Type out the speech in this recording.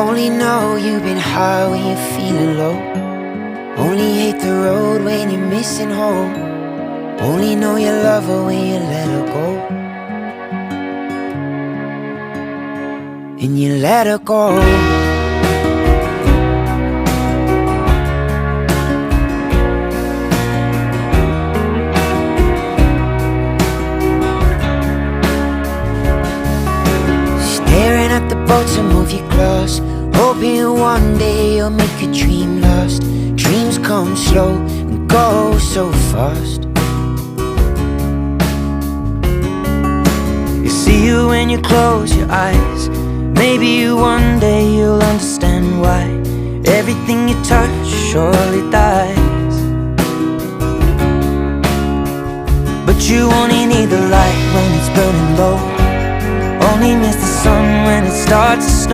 Only know you've been high when you're feeling low. Only hate the road when you're missing home. Only know you love her when you let her go. And you let her go. Staring at the boats and move your glass, hoping one day you'll make a dream last. Dreams come slow and go so fast. You see you when you close your eyes. Maybe one day you'll understand why everything you touch surely dies. But you only need the light when it's burning low. Only miss the sun when it starts